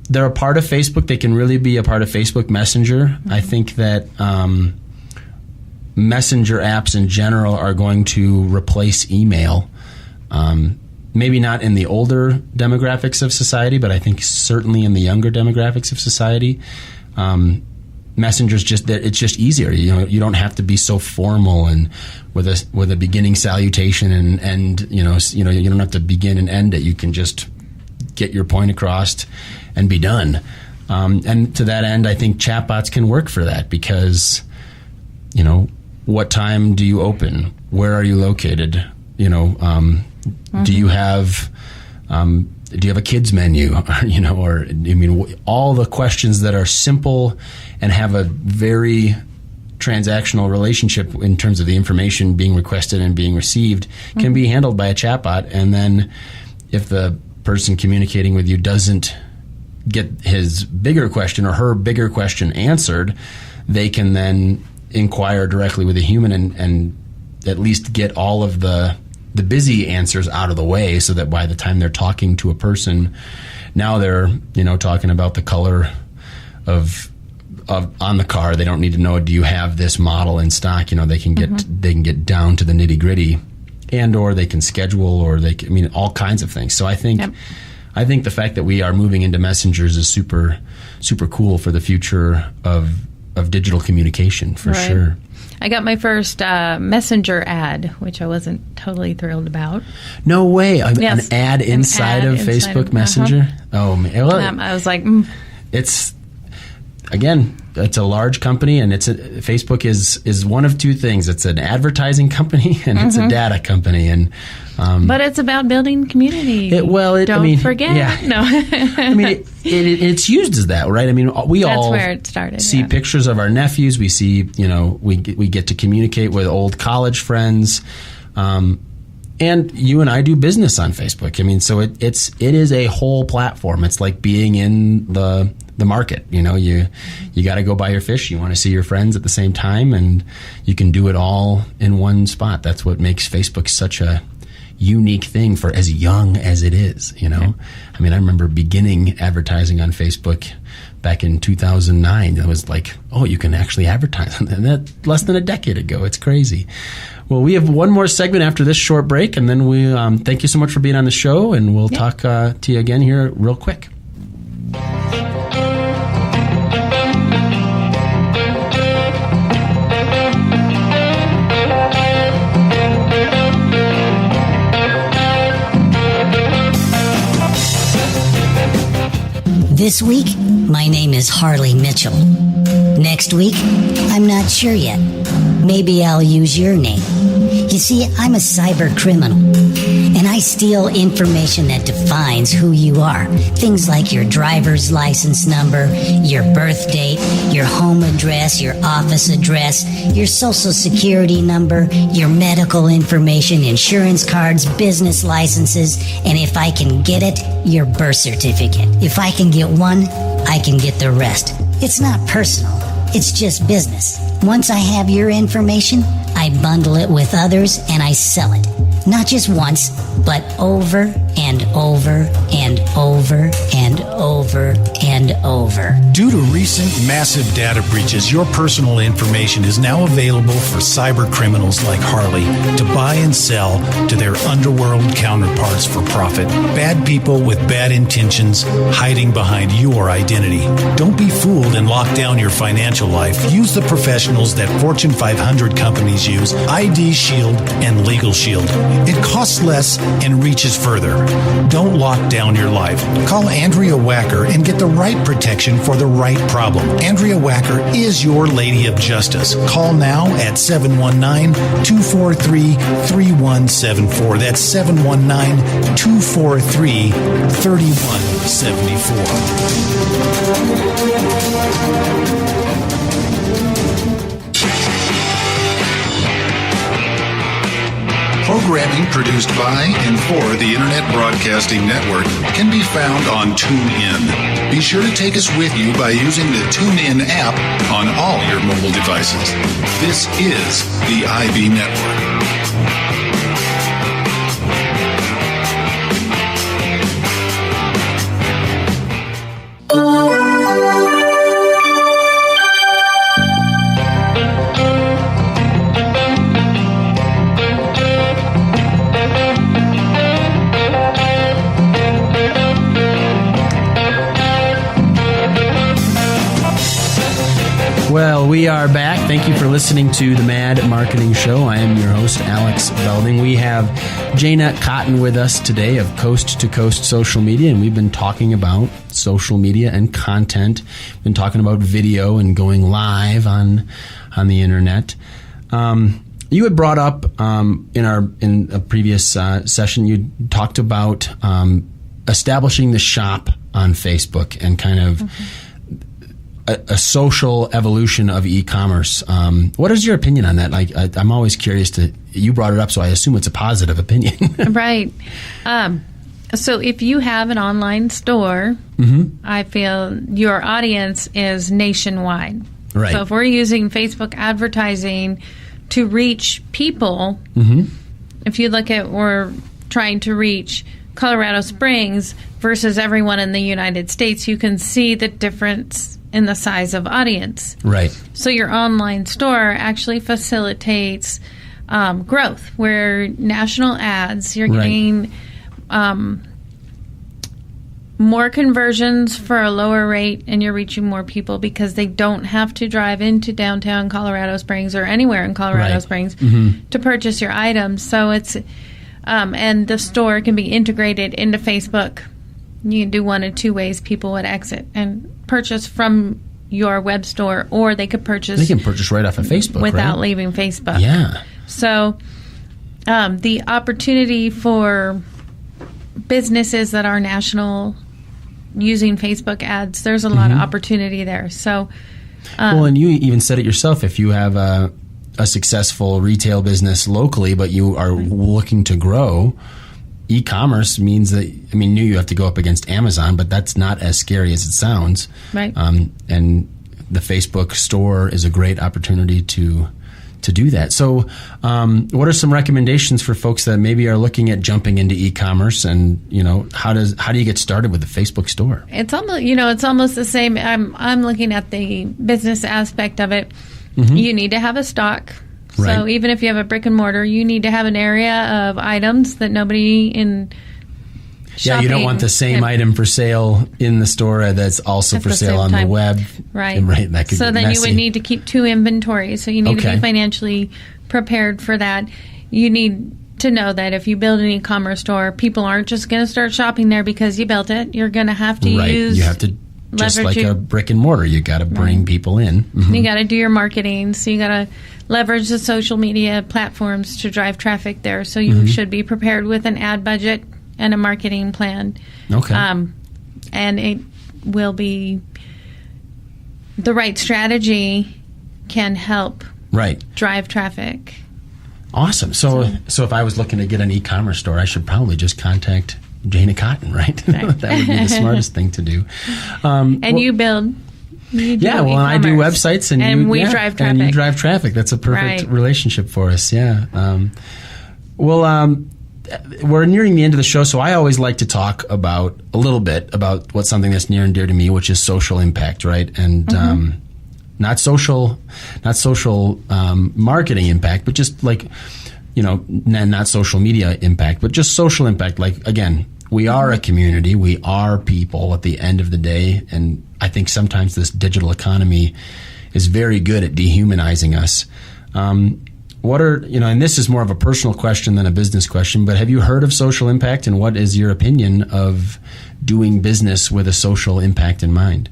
B: they're a part of Facebook. They can really be a part of Facebook Messenger. I think that messenger apps in general are going to replace email. Maybe not in the older demographics of society, but I think certainly in the younger demographics of society, Messenger's it's just easier. You don't have to be so formal and with a beginning salutation and you don't have to begin and end it. You can just get your point across and be done. And to that end, I think chatbots can work for that because, what time do you open? Where are you located? Do you have a kids menu? All the questions that are simple and have a very transactional relationship in terms of the information being requested and being received can be handled by a chatbot. And then if the person communicating with you doesn't get his bigger question or her bigger question answered, they can then inquire directly with a human and at least get all of the busy answers out of the way, so that by the time they're talking to a person, now they're talking about the color of on the car. They don't need to know, do you have this model in stock? They can get down to the nitty gritty, and or they can schedule, or all kinds of things. So I think the fact that we are moving into messengers is super, super cool for the future of digital communication, for sure.
C: I got my first messenger ad, which I wasn't totally thrilled about.
B: No way. An ad inside of Facebook Messenger? Oh, man. Well,
C: I was like,
B: It's a large company, and Facebook is one of two things. It's an advertising company and it's a data company, and
C: but it's about building community. Don't forget.
B: Yeah.
C: No.
B: It's used as that, right?
C: That's all where it started.
B: See pictures of our nephews. We see, we get to communicate with old college friends. And you and I do business on Facebook. So it is a whole platform. It's like being in the market. You got to go buy your fish. You want to see your friends at the same time, and you can do it all in one spot. That's what makes Facebook such a unique thing for as young as it is. I remember beginning advertising on Facebook back in 2009. It was like, oh, you can actually advertise, and that less than a decade ago. It's crazy. Well, we have one more segment after this short break, and then we thank you so much for being on the show, and we'll talk to you again here real quick.
G: This week, my name is Harley Mitchell. Next week, I'm not sure yet. Maybe I'll use your name. You see, I'm a cyber criminal, and I steal information that defines who you are. Things like your driver's license number, your birth date, your home address, your office address, your social security number, your medical information, insurance cards, business licenses, and if I can get it, your birth certificate. If I can get one, I can get the rest. It's not personal. It's just business. Once I have your information, I bundle it with others and I sell it. Not just once, but over and over and over and over and over.
A: Due to recent massive data breaches, your personal information is now available for cyber criminals like Harley to buy and sell to their underworld counterparts for profit. Bad people with bad intentions hiding behind your identity. Don't be fooled and lock down your financial life. Use the professionals that Fortune 500 companies use, ID Shield and Legal Shield. It costs less and reaches further. Don't lock down your life. Call Andrea Wacker and get the right protection for the right problem. Andrea Wacker is your Lady of Justice. Call now at 719-243-3174. That's 719-243-3174.
H: Programming produced by and for the Internet Broadcasting Network can be found on TuneIn. Be sure to take us with you by using the TuneIn app on all your mobile devices. This is the IB Network.
B: Well, we are back. Thank you for listening to the Mad Marketing Show. I am your host, Alex Belding. We have Jana Cotton with us today of Coast to Coast Social Media, and we've been talking about social media and content. We've been talking about video and going live on the internet. You had brought up in a previous session, you talked about establishing the shop on Facebook and kind of a social evolution of e-commerce. What is your opinion on that? Like, I'm always curious you brought it up, so I assume it's a positive opinion.
C: Right. So if you have an online store, I feel your audience is nationwide.
B: Right.
C: So if we're using Facebook advertising to reach people, if you look at we're trying to reach Colorado Springs versus everyone in the United States, you can see the difference in the size of audience.
B: Right.
C: So your online store actually facilitates growth, where national ads, you're getting more conversions for a lower rate, and you're reaching more people because they don't have to drive into downtown Colorado Springs or anywhere in Colorado Springs to purchase your items. So it's and the store can be integrated into Facebook. You can do one of two ways people would exit and purchase from your web store, or they could purchase.
B: They can purchase right off of Facebook
C: without leaving Facebook.
B: Yeah.
C: So the opportunity for businesses that are national using Facebook ads, there's a lot of opportunity there. So,
B: well, and you even said it yourself. If you have a successful retail business locally, but you are looking to grow, e-commerce means that, I mean, you have to go up against Amazon, but that's not as scary as it sounds.
C: Right.
B: And the Facebook store is a great opportunity to do that. So what are some recommendations for folks that maybe are looking at jumping into e-commerce, and how do you get started with the Facebook store?
C: It's almost the same. I'm looking at the business aspect of it. You need to have a stock.
B: Right.
C: So even if you have a brick and mortar, you need to have an area of items that nobody in shopping.
B: You don't want the same item for sale in the store that's also for sale on the web.
C: Right.
B: Right. That could
C: so
B: get
C: then
B: messy.
C: You would need to keep two inventories. So you need to be financially prepared for that. You need to know that if you build an e-commerce store, people aren't just going to start shopping there because you built it. You're going to have to use.
B: You have to. Just like a brick and mortar, you got to bring people in.
C: You got to do your marketing, so you got to leverage the social media platforms to drive traffic there. So you should be prepared with an ad budget and a marketing plan.
B: Okay.
C: And it will be the right strategy can help drive traffic.
B: Awesome. So if I was looking to get an e-commerce store, I should probably just contact Jana Cotton, right? That would be the smartest thing to do.
C: You build.
B: I do websites, and
C: we drive traffic.
B: And you drive traffic. That's a perfect relationship for us. Yeah. We're nearing the end of the show, so I always like to talk a little bit about what's something that's near and dear to me, which is social impact, right? And not social marketing impact, but just like, not social media impact, but just social impact. Like, again, we are a community. We are people at the end of the day. And I think sometimes this digital economy is very good at dehumanizing us. And this is more of a personal question than a business question, but have you heard of social impact, and what is your opinion of doing business with a social impact in mind?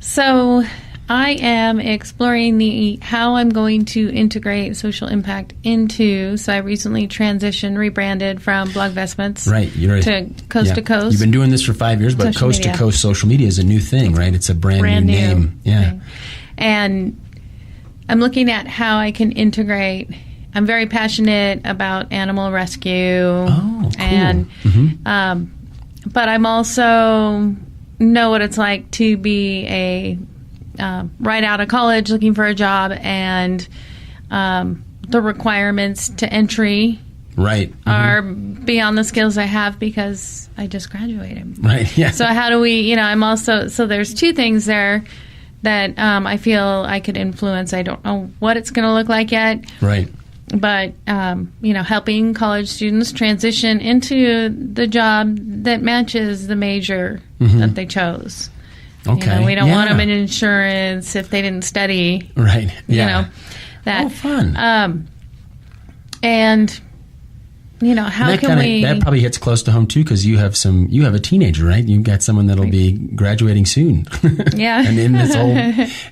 C: So I am exploring how I'm going to integrate social impact into. So I recently rebranded from BlogVestments to Coast to Coast.
B: You've been doing this for 5 years, but Coast to Coast Social Media is a new thing, right? It's a brand new name. Yeah.
C: Thing. And I'm looking at how I can integrate. I'm very passionate about animal rescue.
B: Oh, cool.
C: And, but I'm also know what it's like to be right out of college looking for a job, and the requirements to entry are beyond the skills I have because I just graduated.
B: Right. Yeah.
C: So how do we, I'm also, so there's two things there that I feel I could influence. I don't know what it's going to look like yet.
B: Right.
C: But, helping college students transition into the job that matches the major that they chose.
B: Okay.
C: We don't want them in insurance if they didn't study.
B: Right. Yeah.
C: That.
B: Oh, fun.
C: And how can we?
B: That probably hits close to home too, because you have a teenager, right? You've got someone that'll be graduating soon.
C: Yeah.
B: And in this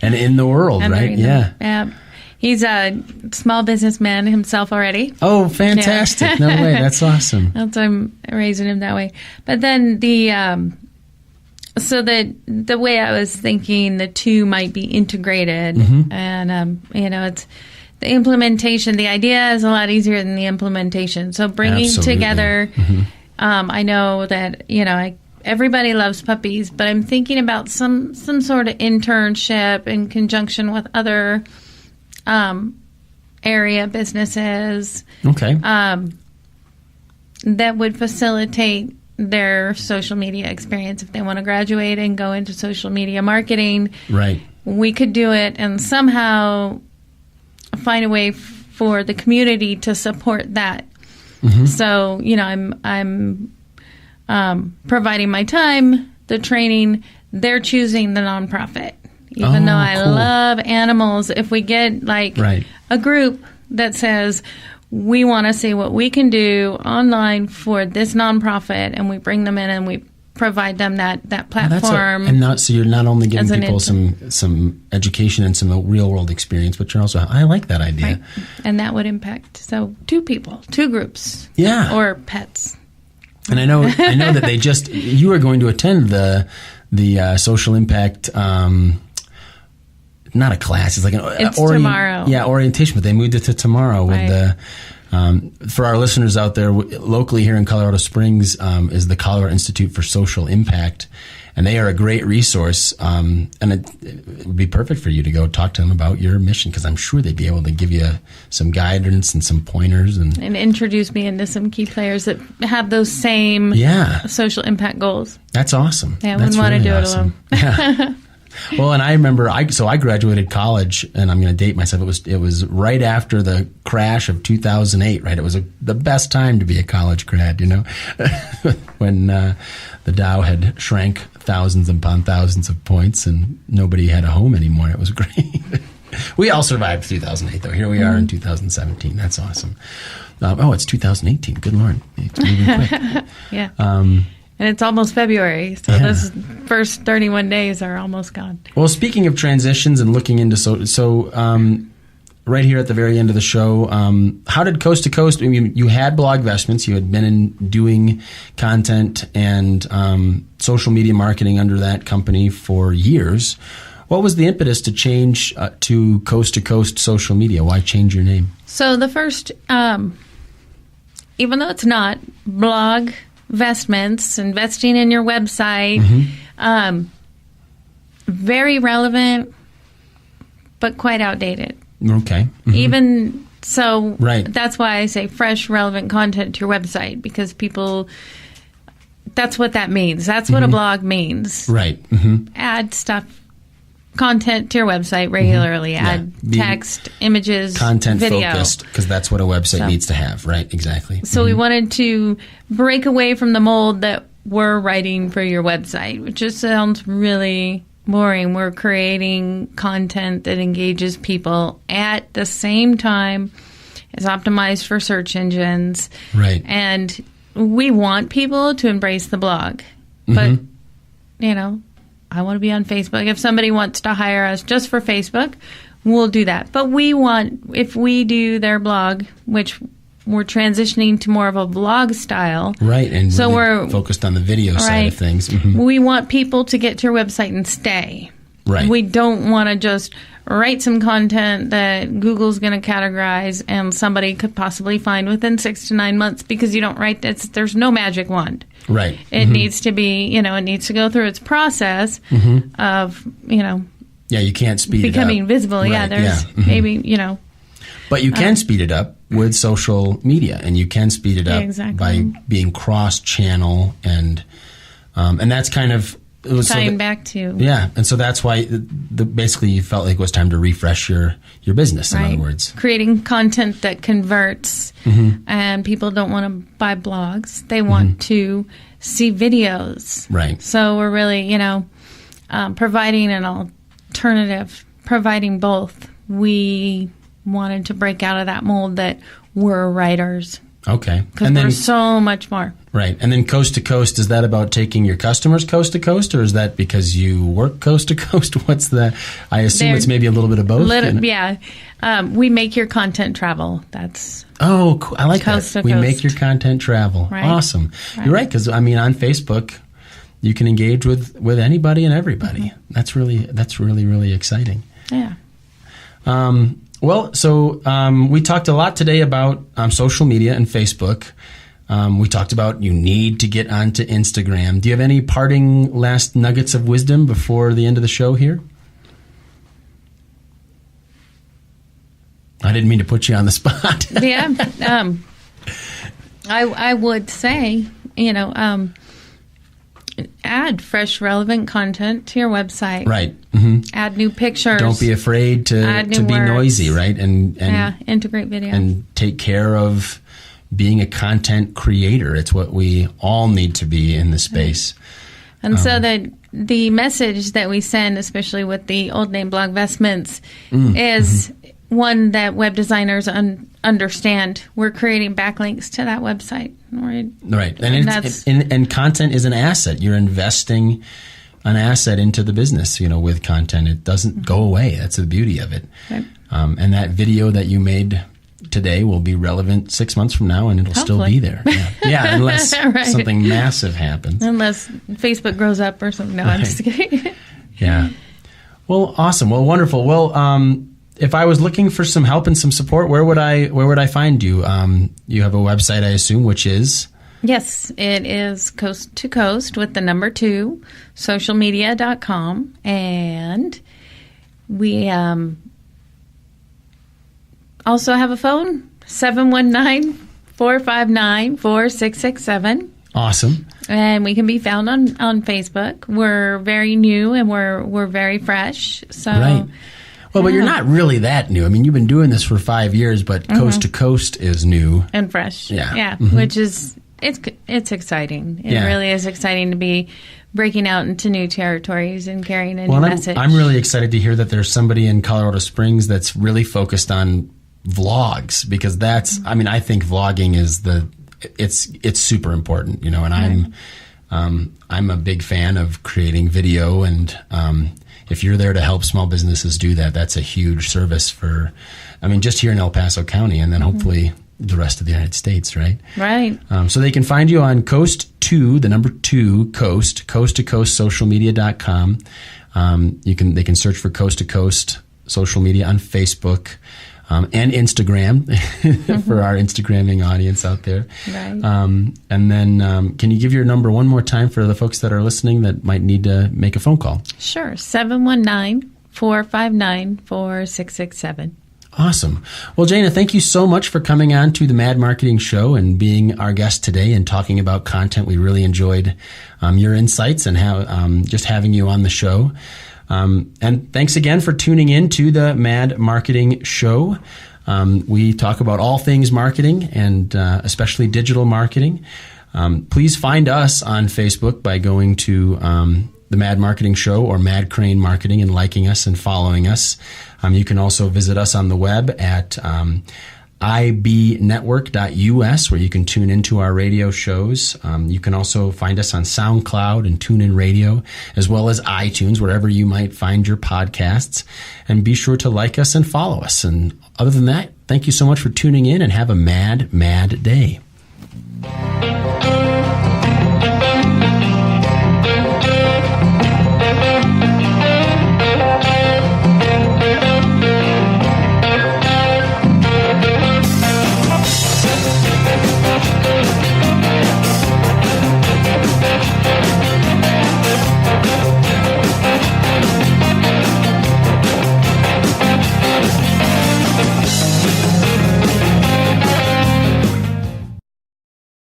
B: and in the world, right?
C: Yeah. He's a small businessman himself already.
B: Oh, fantastic! No way, that's awesome.
C: That's why I'm raising him that way. But then so the way I was thinking, the two might be integrated, and it's. The implementation, the idea is a lot easier than the implementation. So bringing together, I know that, everybody loves puppies, but I'm thinking about some sort of internship in conjunction with other area businesses.
B: Okay.
C: That would facilitate their social media experience. If they want to graduate and go into social media marketing,
B: right.
C: We could do it and somehow find a way for the community to support that. So, I'm providing my time, the training. They're choosing the nonprofit. Even though I love animals, if we get a group that says we want to see what we can do online for this nonprofit, and we bring them in and we provide them that platform.
B: So you're not only giving people some education and some real world experience, but you're also, I like that idea.
C: Right. And that would impact 2 people, 2 groups.
B: Yeah.
C: Or pets.
B: And I know that you are going to attend the social impact, not a class, it's like
C: it's tomorrow.
B: Yeah, orientation, but they moved it to tomorrow with the for our listeners out there, locally here in Colorado Springs is the Colorado Institute for Social Impact, and they are a great resource. And it would be perfect for you to go talk to them about your mission, because I'm sure they'd be able to give you some guidance and some pointers and
C: introduce me into some key players that have those same social impact goals.
B: That's awesome.
C: Yeah, I wouldn't want to do it alone.
B: Yeah. Well, and I remember, I graduated college, and I'm going to date myself. It was right after the crash of 2008, right? It was the best time to be a college grad, when the Dow had shrank thousands upon thousands of points, and nobody had a home anymore. It was great. We all survived 2008, though. Here we are in 2017. That's awesome. It's 2018. Good Lord, it's moving quick.
C: Yeah. And it's almost February, so those first 31 days are almost gone.
B: Well, speaking of transitions and looking into right here at the very end of the show, how did Coast to Coast? I mean, you had Blog Vestments, you had been doing content and social media marketing under that company for years. What was the impetus to change to Coast social media? Why change your name?
C: So the first, even though it's not Blog Vestments, investing in your website, very relevant, but quite outdated.
B: Okay.
C: Even so,
B: right.
C: That's why I say fresh, relevant content to your website, because people, that's what that means. That's what a blog means.
B: Right.
C: Add stuff, content to your website regularly. Add text, images,
B: content
C: video.
B: Focused, because that's what a website needs to have. Right. Exactly.
C: So we wanted to break away from the mold that we're writing for your website, which just sounds really boring. We're creating content that engages people at the same time, is optimized for search engines.
B: Right.
C: And we want people to embrace the blog. But, I want to be on Facebook. If somebody wants to hire us just for Facebook, we'll do that. But if we do their blog, which we're transitioning to more of a vlog style.
B: Right, and
C: so
B: really
C: we're
B: focused on the video side of things.
C: We want people to get to your website and stay.
B: Right.
C: We don't want to just write some content that Google's going to categorize and somebody could possibly find within 6 to 9 months, because you don't write that. There's no magic wand.
B: Right.
C: It needs to be, it needs to go through its process of,
B: yeah, you can't speed it up.
C: Becoming visible. Right. Yeah, there's maybe,
B: But you can speed it up with social media, and you can speed it up by being cross-channel, and that's kind of
C: tying back to
B: and so that's why basically you felt like it was time to refresh your business. In other words,
C: creating content that converts, and people don't want to buy blogs; they want to see videos.
B: Right.
C: So we're really, providing an alternative, providing both. We wanted to break out of that mold that we're writers.
B: Okay.
C: Because there's so much more.
B: Right. And then coast to coast, is that about taking your customers coast to coast, or is that because you work coast to coast? What's the, I assume it's maybe a little bit of both.
C: Yeah. We make your content travel. That's
B: cool. I like
C: coast
B: that.
C: to
B: We
C: coast.
B: make your content travel.
C: Right.
B: Awesome.
C: Right.
B: You're right, because on Facebook, you can engage with anybody and everybody. Mm-hmm. That's really, really exciting.
C: Yeah.
B: We talked a lot today about social media and Facebook. We talked about you need to get onto Instagram. Do you have any parting last nuggets of wisdom before the end of the show here? I didn't mean to put you on the spot.
C: Yeah. I would say, add fresh, relevant content to your website.
B: Right. Mm-hmm.
C: Add new pictures.
B: Don't be afraid to be noisy, right? And
C: integrate video.
B: And take care of being a content creator. It's what we all need to be in the space.
C: And so that the message that we send, especially with the Old Name Blog Vestments, is one that web designers understand. We're creating backlinks to that website.
B: Right. And content is an asset. You're investing an asset into the business, with content. It doesn't go away. That's the beauty of it.
C: Right.
B: And that video that you made today will be relevant 6 months from now, and it'll still be there. Yeah, unless something massive happens.
C: Unless Facebook grows up or something. No, I'm just kidding.
B: Yeah. Well, awesome. Well, wonderful. Well, if I was looking for some help and some support, where would I find you? You have a website, I assume, which is?
C: Yes, it is Coast to Coast with the number 2, socialmedia.com. And we also have a phone, 719-459-4667.
B: Awesome.
C: And we can be found on Facebook. We're very new and we're very fresh. So.
B: Right. Well, but you're not really that new. I mean, you've been doing this for 5 years, but Coast to Coast is new.
C: And fresh.
B: Yeah.
C: Which is, it's exciting. It really is exciting to be breaking out into new territories and carrying a new message.
B: I'm really excited to hear that there's somebody in Colorado Springs that's really focused on vlogs, because I think vlogging is it's super important, and I'm a big fan of creating video, and if you're there to help small businesses do that, that's a huge service just here in El Paso County, and then hopefully the rest of the United States, right?
C: Right.
B: So they can find you on Coast 2, the number 2, Coast to Coast socialmedia.com. They can search for Coast to Coast social media on Facebook. And Instagram for our Instagramming audience out there.
C: Right.
B: And then can you give your number one more time for the folks that are listening that might need to make a phone call?
C: Sure. 719-459-4667.
B: Awesome. Well, Jana, thank you so much for coming on to the Mad Marketing Show and being our guest today and talking about content. We really enjoyed your insights and how just having you on the show. And thanks again for tuning in to the Mad Marketing Show. We talk about all things marketing and especially digital marketing. Please find us on Facebook by going to the Mad Marketing Show or Mad Crane Marketing and liking us and following us. You can also visit us on the web at ibnetwork.us, where you can tune into our radio shows. You can also find us on SoundCloud and TuneIn Radio, as well as iTunes, wherever you might find your podcasts. And be sure to like us and follow us. And other than that, thank you so much for tuning in, and have a mad, mad day.